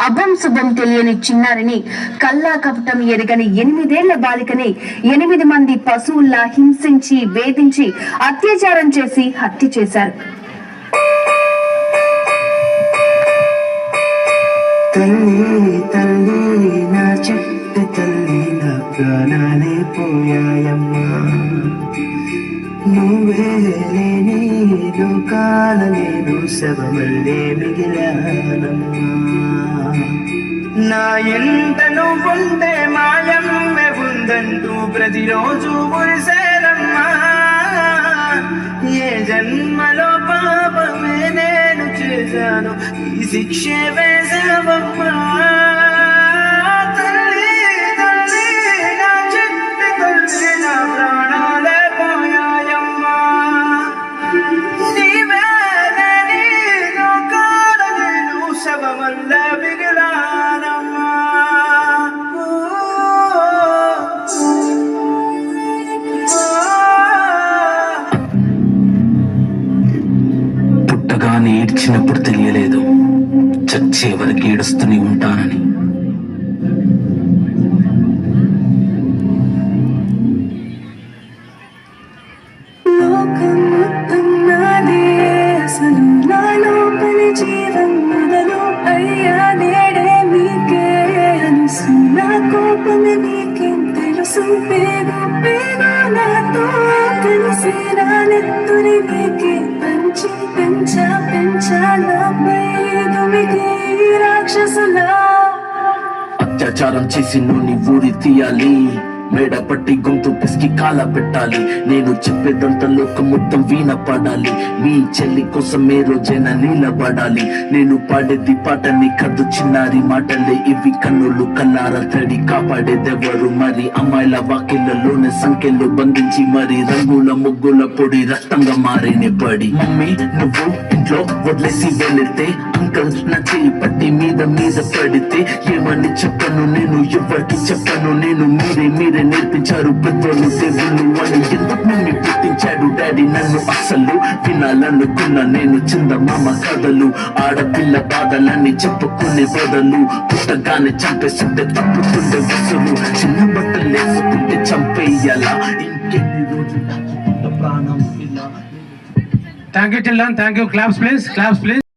అభం శుభం తెలియని చిన్నారిని, కల్లా కపటం ఎరగని 8 ఏళ్ల బాలికని 8 మంది పశువుల్లా హింసించి వేధించి అత్యాచారం చేసి హత్య చేశారు. తల్లి తల్లి నా చెట్టు తల్లి నా ప్రాణాలే పోయాయమ్మా, నువ్వే లేని లోకాల నేను శవమల్లే మిగిలానమ్మా. నా ఇంట నువ్వుంటే మాయమ్మె ఉందంటూ ప్రతిరోజు మురిసేరమ్మా. ఏ జన్మలో పాపమే నేను చేశాను, ఈ శిక్షే వేసావమ్మా. తల్లి తల్లి నా చెట్టు తల్లి నా ప్రాణాలే పోయాయమ్మా, నీవే లేని లోకాల నేను శవమల్లే మిగిలానమ్మా. పుట్టగానే ఏడ్చినప్పుడు తెలియలేదు చచ్చే వరకు ఏడుస్తూనే ఉంటానని. అత్యాచారం చేసి నువ్వు ఊరి తీయాలి, మేడ పట్టి గొంతు పిసికి కాల పెట్టాలి. నేను చెప్పేదంతా లోకం మొత్తం వీణ పాడాలి, మీ చెల్లి కోసం ఏ రోజైనా నిలబడాలి. నేను పాడేది పాటని కద్దు చిన్నారి మాటలే ఇవి, కన్నులు కల్లార తడి కాపాడేదెవరు మరి. అమ్మాయిల వాకిళ్లలోనే సంఖ్యలు బంధించి మరి రంగుల ముగ్గుల పొడి రక్తంగా మారిన పడి. మమ్మీ నువ్వు ఇంట్లో వదిలేసి వెళితే, అంకల్ నా చెయ్యి పట్టి మీద పడితే ఏమని చెప్పను నేను, ఎవరికి చెప్పను నేను. మీరే నేర్పించారు పెద్దోళ్ళు దేవుళ్ళు అని, ఎందుకు మమ్మీ పుట్టించాడు డాడీ నన్ను. అసలు వినాలనుకున్నా నేను చందమామ కథలు, ఆడపిల్ల బాధలన్నీ చెప్పుకునే బదులు పుట్టగానే చంపేస్తుంటే తప్పుతుండే వసులు. చిన్న బట్టలు వేసుకుంటే చంపేయాలా, ఇంకెన్ని రోజులు ప్రాణం ఇలా. Thank you children, thank you. Claps please, claps please.